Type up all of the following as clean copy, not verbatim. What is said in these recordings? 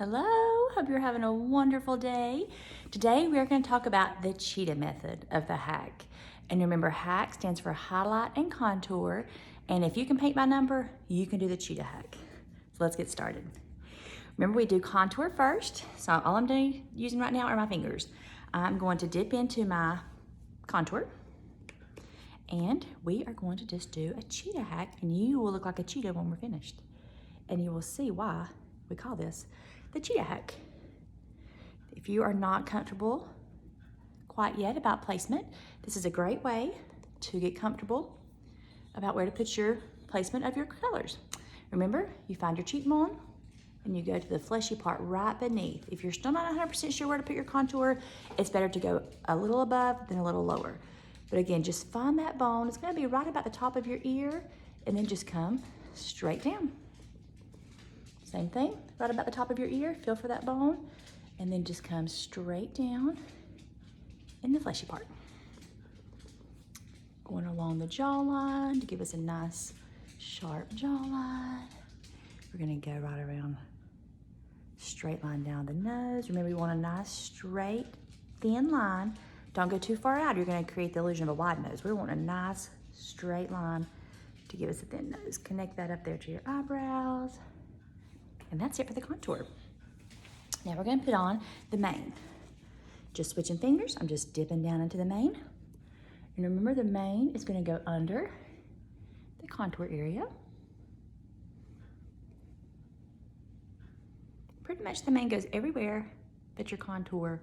Hello, hope you're having a wonderful day. Today we are going to talk about the cheetah method of the hack. And remember, hack stands for highlight and contour. And if you can paint by number, you can do the cheetah hack. So let's get started. Remember, we do contour first. So all I'm using right now are my fingers. I'm going to dip into my contour. And we are going to just do a cheetah hack, and you will look like a cheetah when we're finished. And you will see why we call this the cheetah hack. If you are not comfortable quite yet about placement, this is a great way to get comfortable about where to put your placement of your colors. Remember, you find your cheekbone and you go to the fleshy part right beneath. If you're still not 100% sure where to put your contour, it's better to go a little above than a little lower. But again, just find that bone. It's gonna be right about the top of your ear, and then just come straight down. Same thing, right about the top of your ear, feel for that bone, and then just come straight down in the fleshy part. Going along the jawline to give us a nice, sharp jawline. We're gonna go right around, straight line down the nose. Remember, you want a nice, straight, thin line. Don't go too far out, you're gonna create the illusion of a wide nose. We want a nice, straight line to give us a thin nose. Connect that up there to your eyebrows. And that's it for the contour. Now we're gonna put on the mane. Just switching fingers, I'm just dipping down into the mane. And remember, the mane is gonna go under the contour area. Pretty much the mane goes everywhere that your contour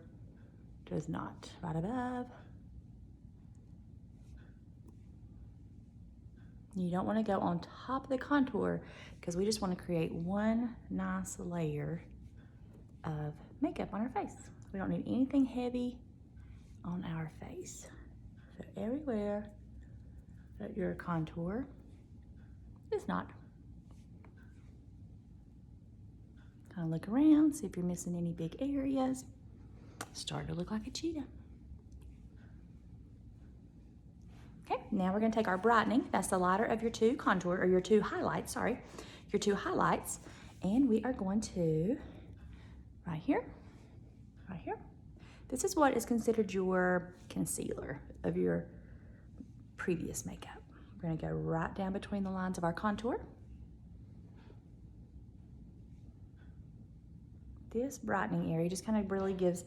does not. Right above. You don't want to go on top of the contour because we just want to create one nice layer of makeup on our face. We don't need anything heavy on our face. So everywhere that your contour is not. Kind of look around, see if you're missing any big areas. Start to look like a cheetah. Okay, now we're gonna take our brightening. That's the lighter of your two contour, or your two highlights, sorry. Your two highlights. And we are going to, right here. This is what is considered your concealer of your previous makeup. We're gonna go right down between the lines of our contour. This brightening area just kind of really gives,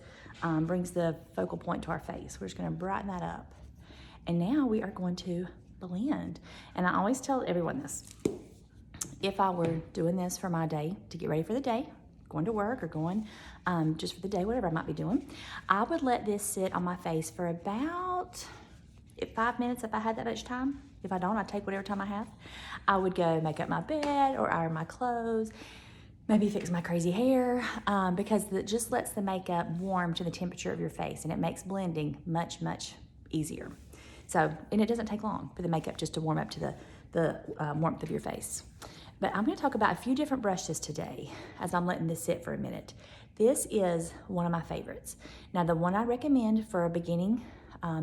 brings the focal point to our face. We're just gonna brighten that up. And now we are going to blend. And I always tell everyone this. If I were doing this for my day, to get ready for the day, going to work or going just for the day, whatever I might be doing, I would let this sit on my face for about 5 minutes if I had that much time. If I don't, I'd take whatever time I have. I would go make up my bed or iron my clothes, maybe fix my crazy hair, because it just lets the makeup warm to the temperature of your face, and it makes blending much, much easier. So, and it doesn't take long for the makeup just to warm up to the warmth of your face. But I'm gonna talk about a few different brushes today as I'm letting this sit for a minute. This is one of my favorites. Now, the one I recommend for a beginning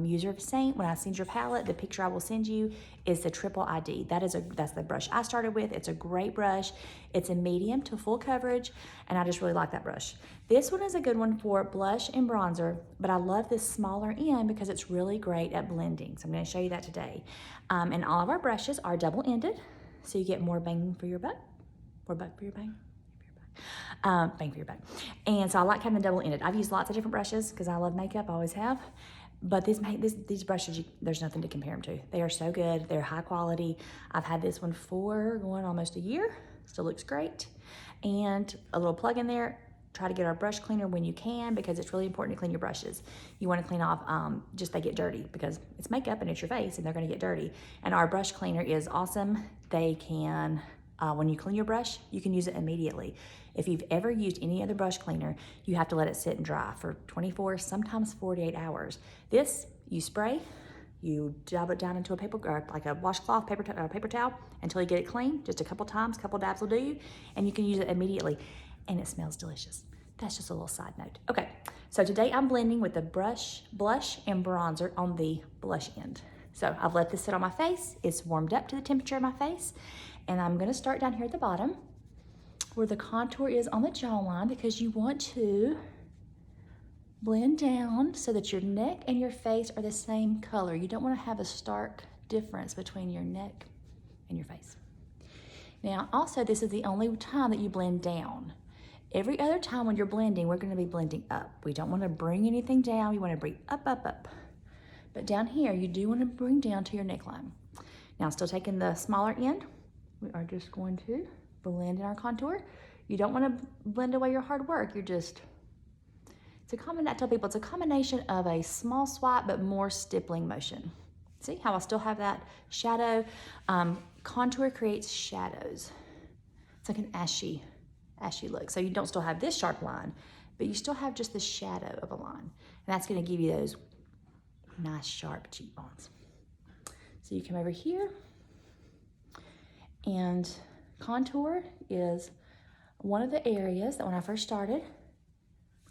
user of Seint, when I send your palette, the picture I will send you is the Triple ID. That's the brush I started with. It's a great brush. It's a medium to full coverage, and I just really like that brush. This one is a good one for blush and bronzer, but I love this smaller end because it's really great at blending. So I'm gonna show you that today. And all of our brushes are double-ended, so you get more bang for your buck. More buck for your bang. Bang for your buck. And so I like having double-ended. I've used lots of different brushes because I love makeup, I always have. But these brushes, there's nothing to compare them to. They are so good, they're high quality. I've had this one for going almost a year, still looks great. And a little plug in there, try to get our brush cleaner when you can, because it's really important to clean your brushes. You wanna clean off, just they get dirty because it's makeup and it's your face and they're gonna get dirty. And our brush cleaner is awesome. They can, when you clean your brush, you can use it immediately. If you've ever used any other brush cleaner, you have to let it sit and dry for 24, sometimes 48 hours. This, you spray, you dab it down into a paper, or like a washcloth, paper towel, until you get it clean. Just a couple times, couple dabs will do you, and you can use it immediately, and it smells delicious. That's just a little side note. Okay, so today I'm blending with the blush and bronzer on the blush end. So I've let this sit on my face. It's warmed up to the temperature of my face, and I'm gonna start down here at the bottom. where the contour is on the jawline, because you want to blend down so that your neck and your face are the same color. You don't want to have a stark difference between your neck and your face. Now, also, this is the only time that you blend down. Every other time when you're blending, we're going to be blending up. We don't want to bring anything down. We want to bring up, up, up. But down here, you do want to bring down to your neckline. Now, still taking the smaller end, we are just going to blend in our contour. You don't want to blend away your hard work. You're just, I tell people, it's a combination of a small swipe but more stippling motion. See how I still have that shadow? Contour creates shadows. It's like an ashy look. So you don't still have this sharp line, but you still have just the shadow of a line. And that's gonna give you those nice sharp cheekbones. So you come over here, and contour is one of the areas that when I first started,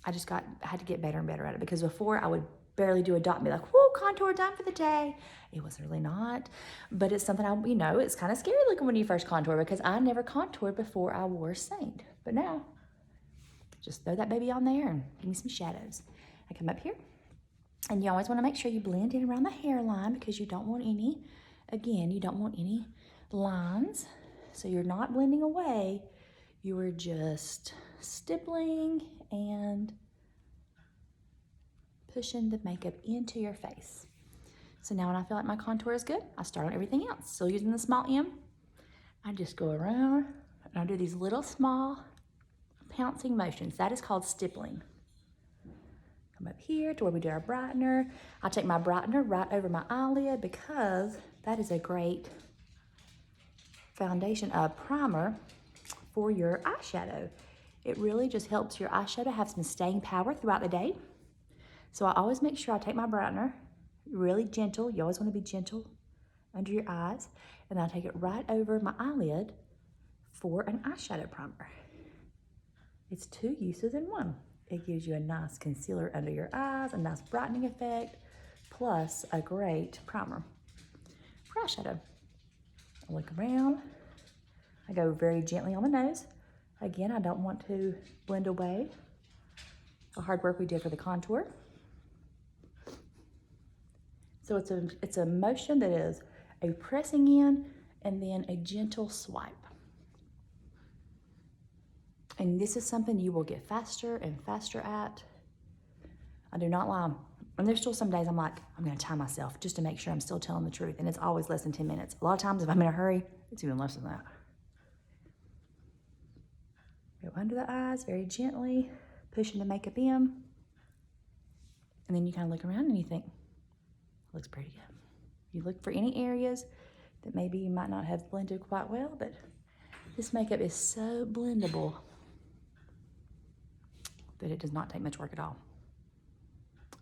I had to get better and better at it, because before I would barely do a dot and be like, whoo, contour done for the day. It was really not, but it's something it's kind of scary looking when you first contour, because I never contoured before I wore Seint. But now, just throw that baby on there and give me some shadows. I come up here, and you always want to make sure you blend in around the hairline, because you don't want any lines. So you're not blending away, you are just stippling and pushing the makeup into your face. So now when I feel like my contour is good, I start on everything else. Still using the small M, I just go around and I do these little small pouncing motions. That is called stippling. Come up here to where we do our brightener. I take my brightener right over my eyelid, because that is a great foundation primer for your eyeshadow. It really just helps your eyeshadow have some staying power throughout the day. So I always make sure I take my brightener, really gentle. You always want to be gentle under your eyes. And I take it right over my eyelid for an eyeshadow primer. It's 2 uses in 1. It gives you a nice concealer under your eyes, a nice brightening effect, plus a great primer for eyeshadow. I look around. I go very gently on the nose. Again, I don't want to blend away the hard work we did for the contour. So it's a motion that is a pressing in and then a gentle swipe. And this is something you will get faster and faster at. I do not lie. And there's still some days I'm like, I'm gonna time myself just to make sure I'm still telling the truth. And it's always less than 10 minutes. A lot of times if I'm in a hurry, it's even less than that. Go under the eyes very gently, pushing the makeup in. And then you kind of look around and you think, looks pretty good. You look for any areas that maybe you might not have blended quite well, but this makeup is so blendable that it does not take much work at all.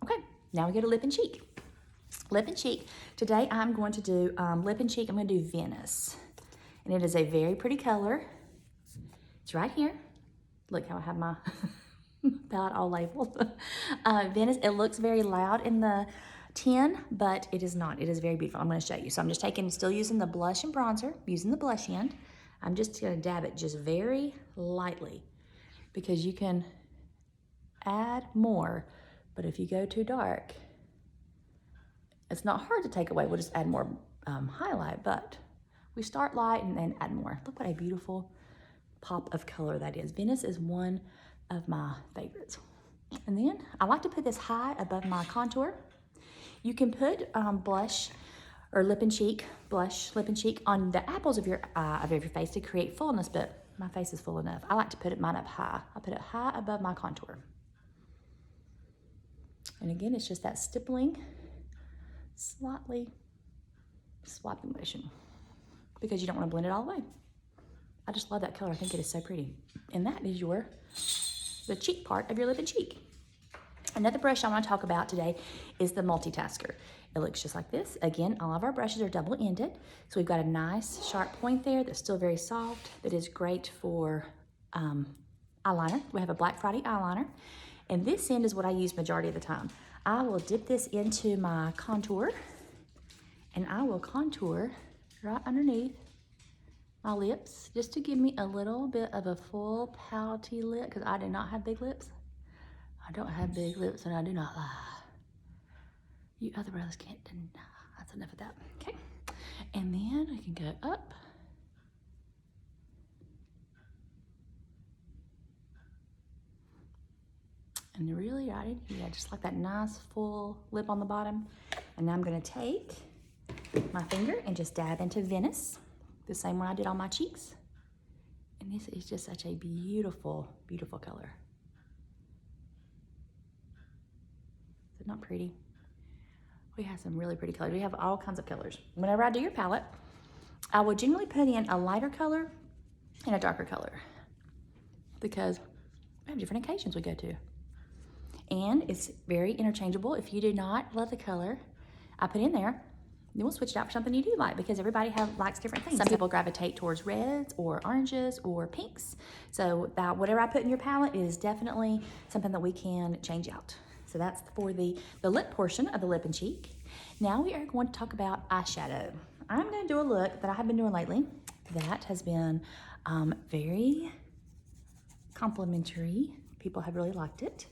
Okay, now we go to lip and cheek. Lip and cheek. Today I'm going to do lip and cheek. I'm going to do Venice. And it is a very pretty color. It's right here. Look how I have my palette all labeled. Venice, it looks very loud in the tin, but it is not. It is very beautiful. I'm going to show you. So I'm just still using the blush and bronzer, using the blush end. I'm just going to dab it just very lightly, because you can add more, but if you go too dark, it's not hard to take away. We'll just add more highlight, but we start light and then add more. Look what a beautiful pop of color that is. Venice is one of my favorites. And then I like to put this high above my contour. You can put blush or lip and cheek, blush, lip and cheek on the apples of your face to create fullness, but my face is full enough. I like to put mine up high. I put it high above my contour. And again, it's just that stippling, slightly swiping motion, because you don't want to blend it all the way. I just love that color. I think it is so pretty. And that is the cheek part of your lip and cheek. Another brush I want to talk about today is the multitasker. It looks just like this. Again, all of our brushes are double-ended. So we've got a nice sharp point there that's still very soft, that is great for eyeliner. We have a Black Friday eyeliner. And this end is what I use majority of the time. I will dip this into my contour, and I will contour right underneath my lips just to give me a little bit of a full pouty lip, because I do not have big lips. I don't have big lips and I do not lie. You other brothers can't deny. That's enough of that. Okay. And then I can go up. And really right in here, just like that nice full lip on the bottom. And now I'm gonna take my finger and just dab into Venice, the same one I did on my cheeks. And this is just such a beautiful, beautiful color. Is it not pretty? We have some really pretty colors. We have all kinds of colors. Whenever I do your palette, I will generally put in a lighter color and a darker color because we have different occasions we go to. And it's very interchangeable. If you do not love the color I put in there, then we'll switch it out for something you do like, because everybody likes different things. Some people gravitate towards reds or oranges or pinks. So whatever I put in your palette is definitely something that we can change out. So that's for the lip portion of the lip and cheek. Now we are going to talk about eyeshadow. I'm going to do a look that I have been doing lately that has been very complimentary. People have really liked it.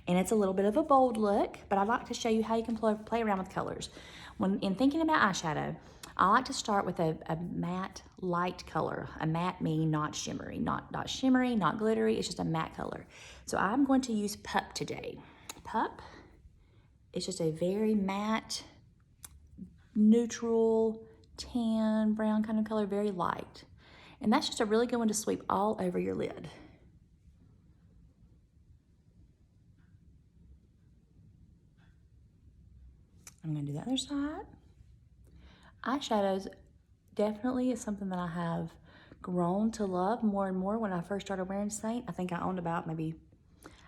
And it's a little bit of a bold look, but I'd like to show you how you can play around with colors. When in thinking about eyeshadow, I like to start with a matte light color. A matte meaning not shimmery, not shimmery, not glittery, it's just a matte color. So I'm going to use Pup today. Pup is just a very matte, neutral, tan, brown kind of color, very light. And that's just a really good one to sweep all over your lid. I'm gonna do the other side. Eyeshadows definitely is something that I have grown to love more and more. When I first started wearing Seint, I think I owned I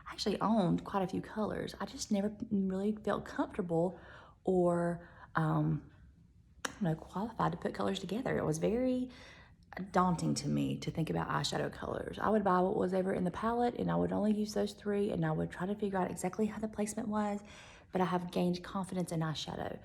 actually owned quite a few colors. I just never really felt comfortable or qualified to put colors together. It was very daunting to me to think about eyeshadow colors. I would buy what was ever in the palette and I would only use those three, and I would try to figure out exactly how the placement was, but I have gained confidence in eyeshadow.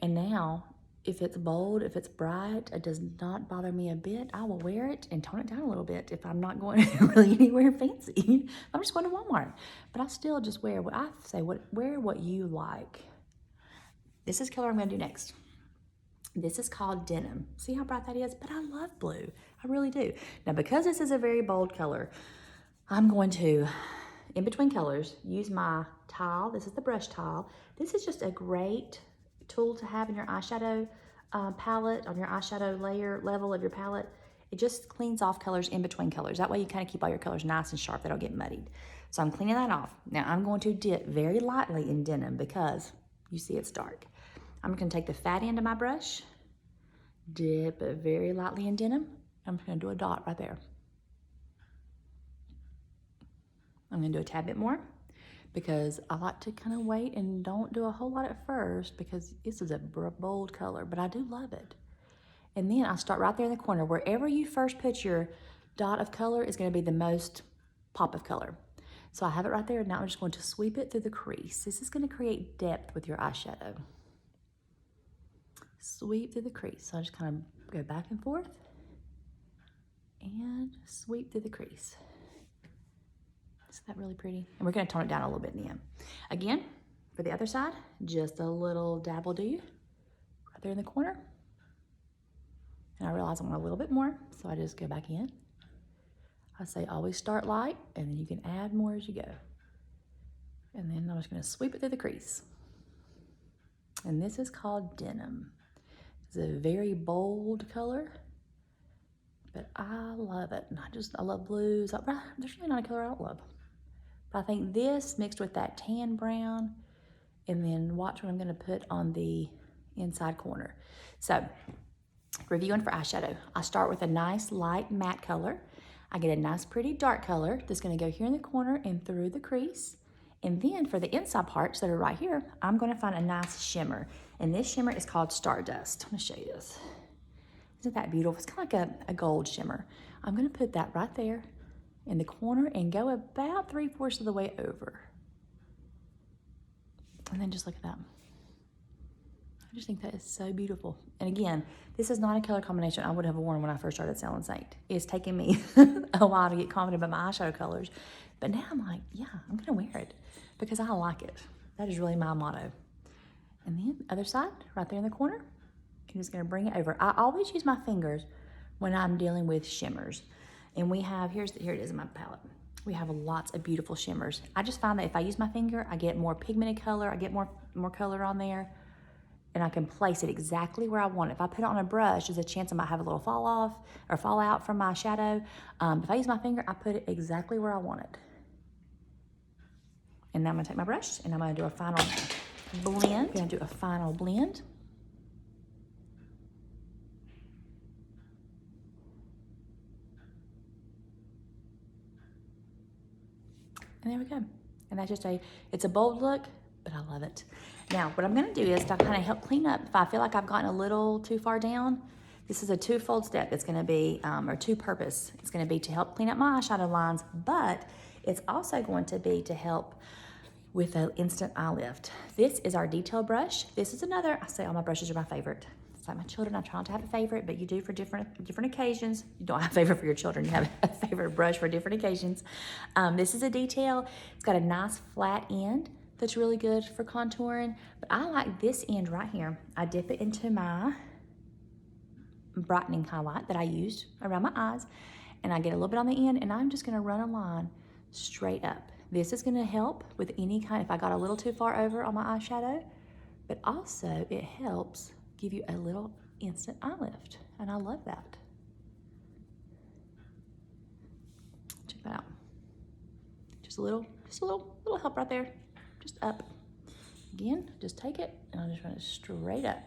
And now, if it's bold, if it's bright, it does not bother me a bit. I will wear it and tone it down a little bit if I'm not going really anywhere fancy. I'm just going to Walmart. But I still just wear what I say, wear what you like. This is the color I'm gonna do next. This is called Denim. See how bright that is? But I love blue, I really do. Now, because this is a very bold color, I'm going to, in between colors, use my tile. This is the brush tile. This is just a great tool to have in your eyeshadow palette, on your eyeshadow layer level of your palette. It just cleans off colors in between colors. That way you kind of keep all your colors nice and sharp. They don't get muddied. So I'm cleaning that off. Now I'm going to dip very lightly in Denim because you see it's dark. I'm gonna take the fat end of my brush, dip it very lightly in Denim. I'm just gonna do a dot right there. I'm gonna do a tad bit more because I like to kind of wait and don't do a whole lot at first because this is a bold color, but I do love it. And then I start right there in the corner. Wherever you first put your dot of color is gonna be the most pop of color. So I have it right there, and now I'm just going to sweep it through the crease. This is gonna create depth with your eyeshadow. Sweep through the crease. So I just kind of go back and forth and sweep through the crease. Isn't that really pretty? And we're gonna tone it down a little bit in the end. Again, for the other side, just a little dabble do right there in the corner. And I realize I want a little bit more, so I just go back in. I say always start light, and then you can add more as you go. And then I'm just gonna sweep it through the crease. And this is called Denim. It's a very bold color, but I love it. And I love blues. There's really not a color I don't love. But I think this mixed with that tan brown, and then watch what I'm gonna put on the inside corner. So, reviewing for eyeshadow. I start with a nice light matte color. I get a nice pretty dark color that's gonna go here in the corner and through the crease. And then for the inside parts that are right here, I'm gonna find a nice shimmer. And this shimmer is called Stardust. I'm gonna show you this. Isn't that beautiful? It's kind of like a gold shimmer. I'm gonna put that right there in the corner and go about 3/4 of the way over. And then just look at that. I just think that is so beautiful. And again, this is not a color combination I would have worn when I first started selling Seint. It's taken me a while to get confident about my eyeshadow colors. But now I'm like, yeah, I'm gonna wear it because I like it. That is really my motto. And then other side, right there in the corner, I'm just gonna bring it over. I always use my fingers when I'm dealing with shimmers. And we have, here it is in my palette. We have lots of beautiful shimmers. I just find that if I use my finger, I get more pigmented color, I get more color on there, and I can place it exactly where I want it. If I put it on a brush, there's a chance I might have a little fall off or fall out from my shadow. If I use my finger, I put it exactly where I want it. And now I'm gonna take my brush and I'm gonna do a final blend. I'm gonna do a final blend. And there we go. And that's just it's a bold look, but I love it. Now, what I'm gonna do is to kind of help clean up, if I feel like I've gotten a little too far down, this is a twofold step. It's gonna be, or two-purpose. It's gonna be to help clean up my eyeshadow lines, but it's also going to be to help with an instant eye lift. This is our detail brush. This is another, I say all my brushes are my favorite. It's like my children, I try not to have a favorite, but you do for different occasions. You don't have a favorite for your children, you have a favorite brush for different occasions. This is a detail. It's got a nice flat end that's really good for contouring, but I like this end right here. I dip it into my brightening highlight that I used around my eyes, and I get a little bit on the end, and I'm just gonna run a line straight up. This is gonna help with any kind, if I got a little too far over on my eyeshadow, but also it helps give you a little instant eye lift, and I love that. Check that out. Just a little help right there, just up. Again, just take it, and I'll just run it straight up.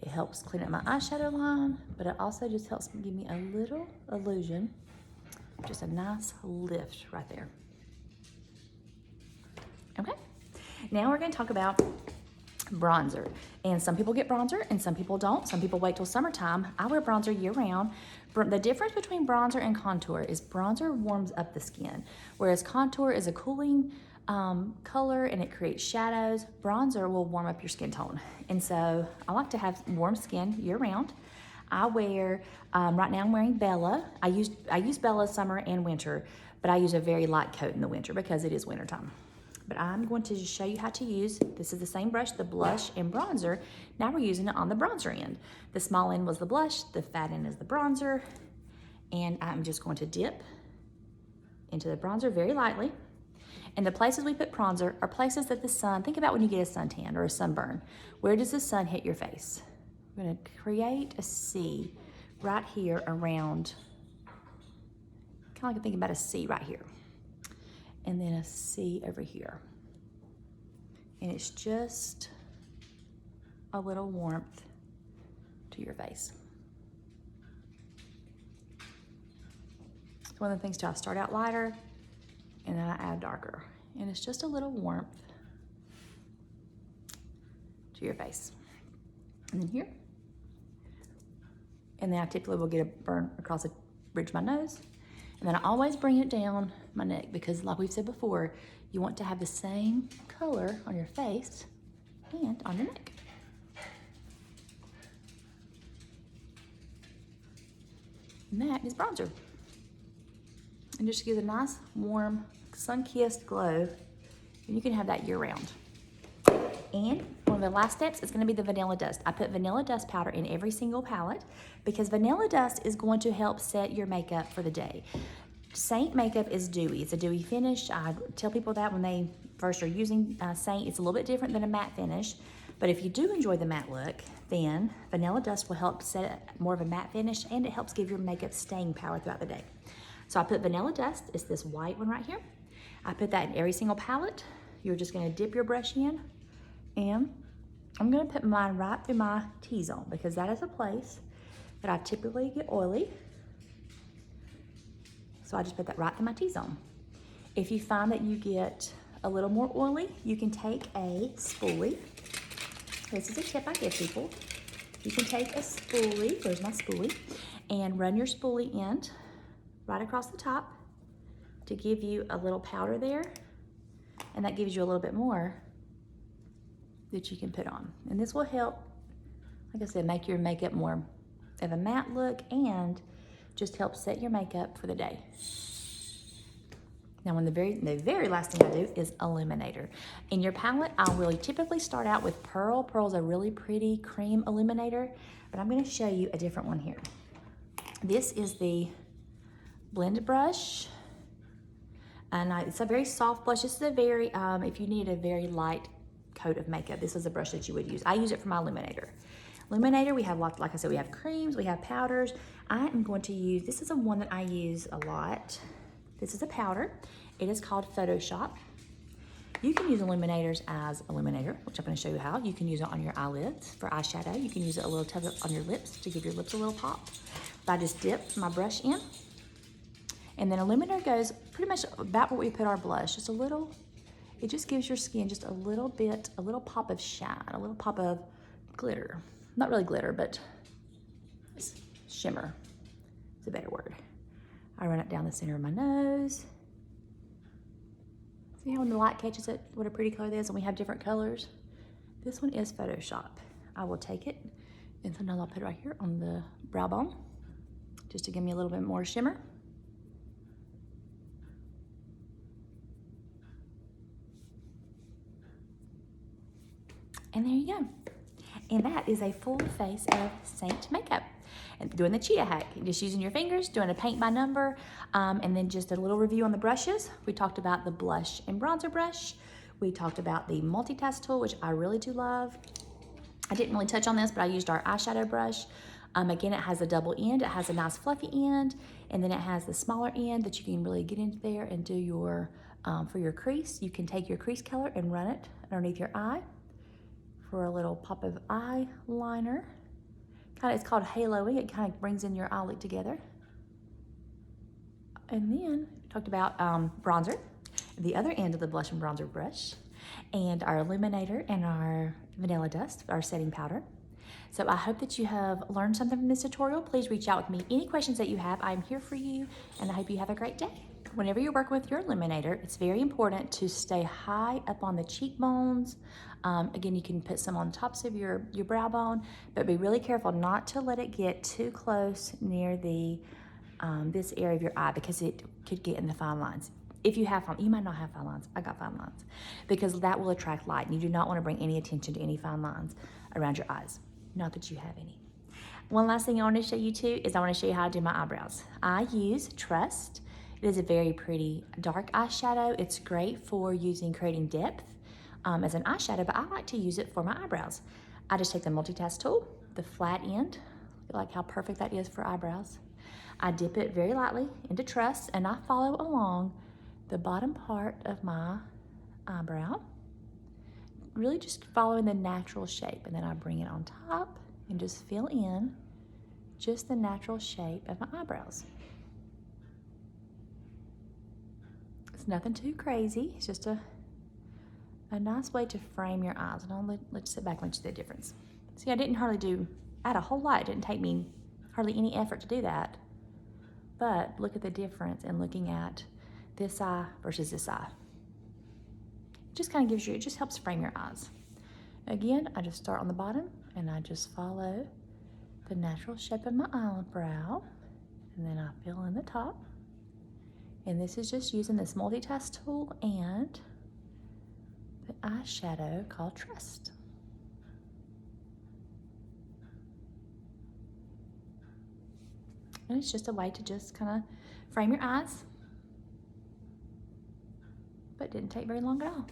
It helps clean up my eyeshadow line, but it also just helps give me a little illusion, just a nice lift right there. Okay, now we're gonna talk about bronzer. And some people get bronzer and some people don't. Some people wait till summertime. I wear bronzer year round. The difference between bronzer and contour is bronzer warms up the skin, whereas contour is a cooling color and it creates shadows. Bronzer will warm up your skin tone. And so I like to have warm skin year round. I wear, right now I'm wearing Bella. I use Bella summer and winter, but I use a very light coat in the winter because it is wintertime. But I'm going to just show you how to use, this is the same brush, the blush and bronzer. Now we're using it on the bronzer end. The small end was the blush, the fat end is the bronzer. And I'm just going to dip into the bronzer very lightly. And the places we put bronzer are places that the sun, think about when you get a suntan or a sunburn. Where does the sun hit your face? We're gonna create a C right here around, kind of like thinking about a C right here. And then a C over here. And it's just a little warmth to your face. It's one of the things too, I start out lighter and then I add darker. And it's just a little warmth to your face. And then here. And then I typically will get a burn across the bridge of my nose. And then I always bring it down my neck because like we've said before, you want to have the same color on your face and on your neck. And that is bronzer. And just gives a nice, warm, sun-kissed glow. And you can have that year round. And one of the last steps is gonna be the vanilla dust. I put vanilla dust powder in every single palette because vanilla dust is going to help set your makeup for the day. Seint makeup is dewy. It's a dewy finish. I tell people that when they first are using Seint, it's a little bit different than a matte finish. But if you do enjoy the matte look, then vanilla dust will help set more of a matte finish and it helps give your makeup staying power throughout the day. So I put vanilla dust, it's this white one right here. I put that in every single palette. You're just gonna dip your brush in and I'm gonna put mine right through my T-zone because that is a place that I typically get oily. So I just put that right through my T-zone. If you find that you get a little more oily, you can take a spoolie. This is a tip I give people. You can take a spoolie, there's my spoolie, and run your spoolie end right across the top to give you a little powder there. And that gives you a little bit more that you can put on. And this will help like I said, make your makeup more of a matte look and just help set your makeup for the day. Now, the very last thing I do is illuminator. In your palette, I'll really typically start out with Pearl. Pearl's a really pretty cream illuminator, but I'm gonna show you a different one here. This is the blend brush, and it's a very soft blush. This is a very, if you need a very light coat of makeup, this is a brush that you would use. I use it for my illuminator. Illuminator, we have lots, like I said, we have creams, we have powders. I am going to use, this is a one that I use a lot. This is a powder. It is called Photoshop. You can use illuminators as illuminator, which I'm going to show you how. You can use it on your eyelids for eyeshadow. You can use it a little tub on your lips to give your lips a little pop. But I just dip my brush in. And then illuminator goes pretty much about where we put our blush. Just a little, it just gives your skin just a little bit, a little pop of shine, a little pop of glitter. Not really glitter, but shimmer is a better word. I run it down the center of my nose. See how when the light catches it, what a pretty color it is, and we have different colors? This one is Photoshop. I will take it, and sometimes I'll put it right here on the brow bone, just to give me a little bit more shimmer. And there you go. And that is a full face of Seint makeup. And doing the cheetah hack, just using your fingers, doing a paint by number, and then just a little review on the brushes. We talked about the blush and bronzer brush. We talked about the multitask tool, which I really do love. I didn't really touch on this, but I used our eyeshadow brush. Again, it has a double end. It has a nice fluffy end, and then it has the smaller end that you can really get into there and do your, for your crease. You can take your crease color and run it underneath your eye for a little pop of eyeliner. It's called haloing. It kind of brings in your eye look together. And then we talked about bronzer, the other end of the blush and bronzer brush, and our illuminator and our vanilla dust, our setting powder. So I hope that you have learned something from this tutorial. Please reach out with me. Any questions that you have, I'm here for you, and I hope you have a great day. Whenever you're working with your illuminator, it's very important to stay high up on the cheekbones. Again, you can put some on the tops of your brow bone, but be really careful not to let it get too close near the this area of your eye, because it could get in the fine lines. If you have fine, you might not have fine lines. I got fine lines, because that will attract light, and you do not want to bring any attention to any fine lines around your eyes. Not that you have any. One last thing I want to show you too is I want to show you how to do my eyebrows. I use Trust. It is a very pretty dark eyeshadow. It's great for creating depth as an eyeshadow, but I like to use it for my eyebrows. I just take the multitask tool, the flat end, like how perfect that is for eyebrows. I dip it very lightly into Trust, and I follow along the bottom part of my eyebrow, really just following the natural shape, and then I bring it on top and just fill in just the natural shape of my eyebrows. It's nothing too crazy. It's just a nice way to frame your eyes. And let's sit back and let's see the difference. See, I didn't hardly add a whole lot. It didn't take me hardly any effort to do that. But look at the difference in looking at this eye versus this eye. It just kind of gives you, it just helps frame your eyes. Again, I just start on the bottom and I just follow the natural shape of my eyebrow, and then I fill in the top. And this is just using this multitask tool and the eyeshadow called Trust. And it's just a way to just kind of frame your eyes, but it didn't take very long at all.